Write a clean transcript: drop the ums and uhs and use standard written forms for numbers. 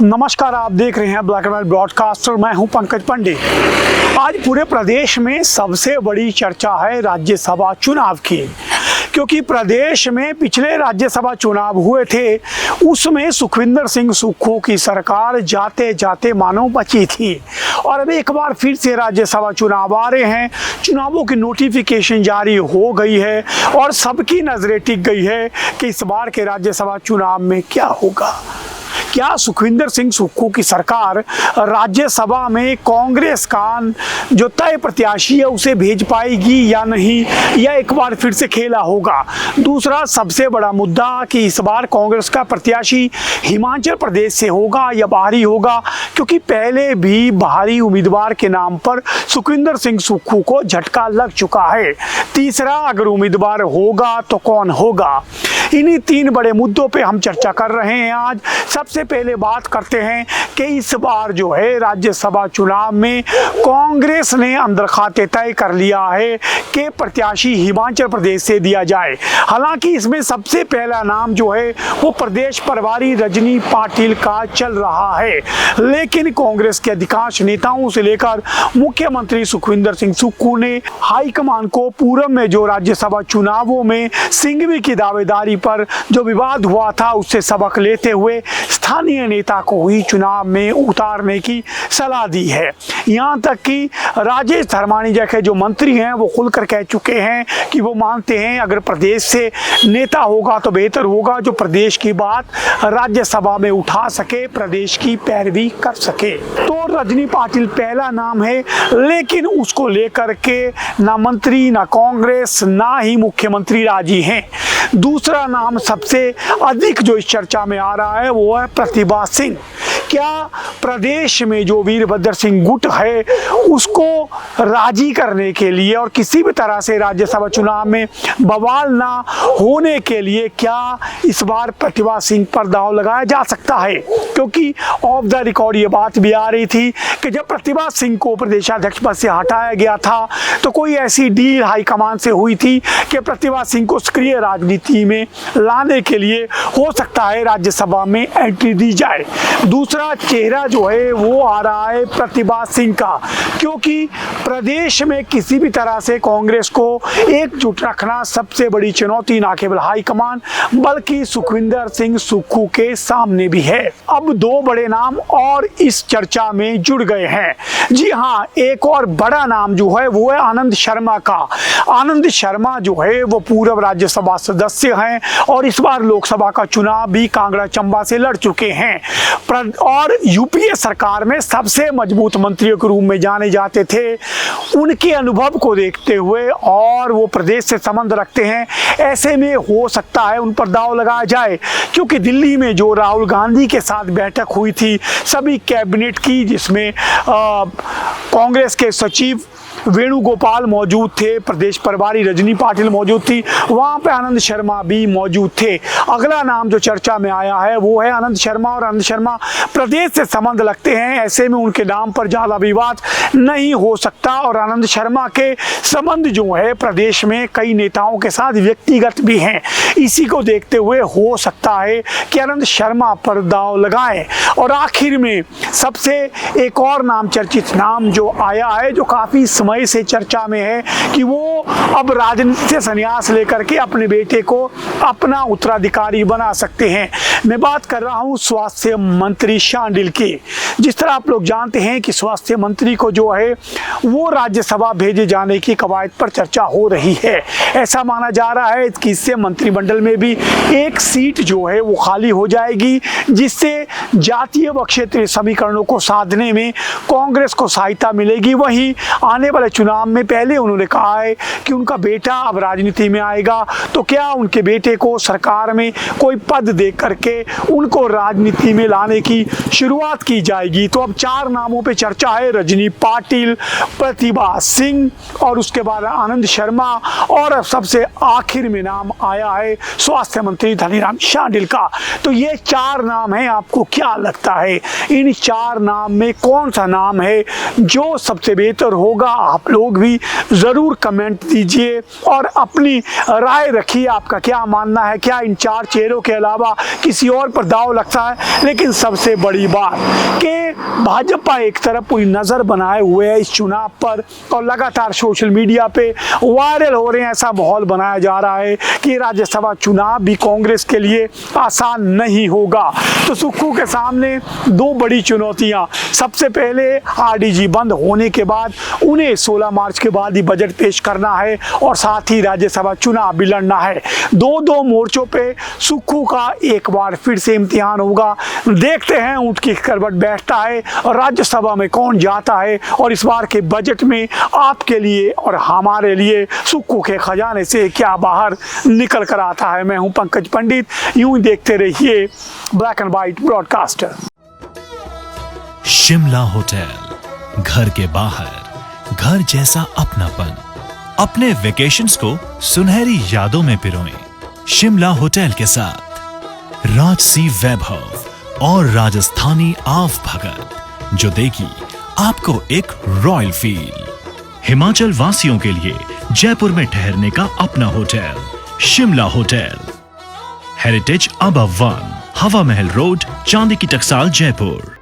नमस्कार, आप देख रहे हैं ब्लैक एंड व्हाइट ब्रॉडकास्टर। मैं हूं पंकज पांडे। आज पूरे प्रदेश में सबसे बड़ी चर्चा है राज्यसभा चुनाव की, क्योंकि प्रदेश में पिछले राज्यसभा चुनाव हुए थे, उसमें सुखविंदर सिंह सुक्खू की सरकार जाते जाते मानो बची थी। और अब एक बार फिर से राज्यसभा चुनाव आ रहे हैं, चुनावों की नोटिफिकेशन जारी हो गई है और सबकी नजरें टिक गई है कि इस बार के राज्यसभा चुनाव में क्या होगा। क्या सुखविंदर सिंह सुक्खू की सरकार राज्यसभा में कांग्रेस का जो तय प्रत्याशी है उसे भेज पाएगी या नहीं, या एक बार फिर से खेला होगा। दूसरा सबसे बड़ा मुद्दा कि इस बार कांग्रेस का प्रत्याशी हिमाचल प्रदेश से होगा या बाहरी होगा, क्योंकि पहले भी बाहरी उम्मीदवार के नाम पर सुखविंदर सिंह सुक्खू को झटका लग चुका है। तीसरा, अगर उम्मीदवार होगा तो कौन होगा। इन्हीं तीन बड़े मुद्दों पे हम चर्चा कर रहे हैं आज। सबसे पहले बात करते हैं कि इस बार जो है राज्यसभा चुनाव में कांग्रेस ने अंदर खाते तय कर लिया है कि प्रत्याशी हिमाचल प्रदेश से दिया जाए। हालांकि इसमें सबसे पहला नाम जो है वो प्रदेश प्रभारी रजनी पाटिल का चल रहा है, लेकिन कांग्रेस के अधिकांश नेताओं से लेकर मुख्यमंत्री सुखविंदर सिंह सुक्खू ने हाईकमान को पूर्व में जो राज्यसभा चुनावों में सिंघवी की दावेदारी पर जो विवाद हुआ था उससे सबक लेते हुए स्थानीय नेता को ही चुनाव में उतारने की सलाह दी है। यहाँ तक कि राजेश धर्मानी जैसे जो मंत्री हैं वो खुलकर कह चुके हैं कि वो मानते हैं अगर प्रदेश से नेता होगा तो बेहतर होगा, जो प्रदेश की बात राज्यसभा में उठा सके, प्रदेश की पैरवी कर सके। तो रजनी पाटिल पहला नाम है, लेकिन उसको लेकर के ना मंत्री, ना कांग्रेस, ना ही मुख्यमंत्री राजी हैं। दूसरा नाम सबसे अधिक जो इस चर्चा में आ रहा है वो है प्रतिभा सिंह। क्या प्रदेश में जो वीरभद्र सिंह गुट है उसको राजी करने के लिए और किसी भी तरह से राज्यसभा चुनाव में बवाल ना होने के लिए क्या इस बार प्रतिभा सिंह पर दांव लगाया जा सकता है? क्योंकि ऑफ द रिकॉर्ड ये बात भी आ रही थी कि जब प्रतिभा सिंह को प्रदेशाध्यक्ष पद से हटाया गया था तो कोई ऐसी डील हाईकमान से हुई थी कि प्रतिभा सिंह को सक्रिय राजनीति में लाने के लिए हो सकता है राज्यसभा में एंट्री दी जाए। दूसरा चेहरा जो है वो आ रहा है प्रतिभा सिंह का, क्योंकि प्रदेश में किसी भी तरह से कांग्रेस को एकजुट रखना सबसे बड़ी चुनौती ना केवल हाईकमान बल्कि सुखविंदर सिंह सुक्खू के सामने भी है। अब दो बड़े नाम और इस चर्चा में जुड़ गए हैं। जी हाँ, एक और बड़ा नाम जो है वो है आनंद शर्मा का। आनंद शर्मा जो है वो पूर्व राज्यसभा सदस्य हैं और इस बार लोकसभा का चुनाव भी कांगड़ा चंबा से लड़ चुके हैं और यूपीए सरकार में सबसे मजबूत मंत्रियों के रूप में जाने जाते थे। उनके अनुभव को देखते हुए और वो प्रदेश से संबंध रखते हैं, ऐसे में हो सकता है उन पर दांव लगाया जाए, क्योंकि दिल्ली में जो राहुल गांधी के साथ बैठक हुई थी सभी कैबिनेट की, जिसमें कांग्रेस के सचिव वेणुगोपाल मौजूद थे, प्रदेश प्रभारी रजनी पाटिल मौजूद थी, वहां पे आनंद शर्मा भी मौजूद थे। अगला नाम जो चर्चा में आया है वो है आनंद शर्मा, और आनंद शर्मा प्रदेश से संबंध रखते हैं, ऐसे में उनके नाम पर ज्यादा विवाद नहीं हो सकता। और आनंद शर्मा के संबंध जो है प्रदेश में कई नेताओं के साथ व्यक्तिगत भी हैं, इसी को देखते हुए हो सकता है कि आनंद शर्मा पर दांव लगाएं। और आखिर में सबसे एक और नाम चर्चित नाम जो आया है, जो काफी समय से चर्चा में है कि वो अब राजनीति से संन्यास लेकर के अपने बेटे को अपना उत्तराधिकारी बना सकते हैं। मैं बात कर रहा हूं स्वास्थ्य मंत्री शांडिल की। जिस तरह आप लोग जानते हैं कि स्वास्थ्य मंत्री को जो है वो राज्यसभा भेजे जाने की कवायद पर चर्चा हो रही है। ऐसा माना जा रहा है कि इससे मंत्रिमंडल में भी एक सीट जो है वो खाली हो जाएगी, जिससे जातीय व क्षेत्रीय समीकरणों को साधने में कांग्रेस को सहायता मिलेगी। वहीं आने वाले चुनाव में पहले उन्होंने कहा है कि उनका बेटा अब राजनीति में आएगा, तो क्या उनके बेटे को सरकार में कोई पद दे करके उनको राजनीति में लाने की शुरुआत की जाएगी। जाएगी। तो अब 4 नामों पे चर्चा है, रजनी पाटिल, प्रतिभा सिंह और उसके बाद आनंद शर्मा, और अब सबसे आखिर में नाम आया है स्वास्थ्य मंत्री धनीराम शांडिल का। तो ये 4 नाम हैं, आपको क्या लगता है इन 4 नाम में कौन सा नाम है जो सबसे बेहतर होगा? आप लोग भी ज़रूर कमेंट दीजिए और अपनी राय रखिए, आपका क्या मानना है? क्या इन 4 चेहरों के अलावा किसी और पर दांव लगता है? लेकिन सबसे बड़ी बात कि भाजपा एक तरफ पूरी नज़र बनाए हुए है इस चुनाव पर और लगातार सोशल मीडिया पे वायरल हो रहे हैं। ऐसा माहौल बनाया जा रहा है कि राज्यसभा चुनाव भी कांग्रेस के लिए आसान नहीं होगा। तो सुक्खू के सामने 2 बड़ी चुनौतियां, सबसे पहले आरडीजी बंद होने के बाद उन्हें 16 मार्च के बाद ही बजट पेश करना है और साथ ही राज्यसभा चुनाव भी लड़ना है। 2 मोर्चों पे सुक्खू का एक बार फिर से इम्तिहान होगा। देखते हैं ऊंट की करवट बैठता है और राज्यसभा में कौन जाता है और इस बार के बजट में आपके लिए और हमारे लिए सुक्खू के खजाने से क्या बाहर निकल कर आता है। मैं हूं पंकज पंडित, यूं ही देखते रहिए black and white broadcaster. Shimla hotel, घर के बाहर घर जैसा अपनापन। अपने वेकेशंस को सुनहरी यादों में पिरोएं शिमला होटल के साथ। राजसी वैभव और राजस्थानी आव भगत जो देगी आपको एक रॉयल फील। हिमाचल वासियों के लिए जयपुर में ठहरने का अपना hotel Shimla hotel. Heritage above 1, हवा महल रोड, चांदी की टकसाल, जयपुर।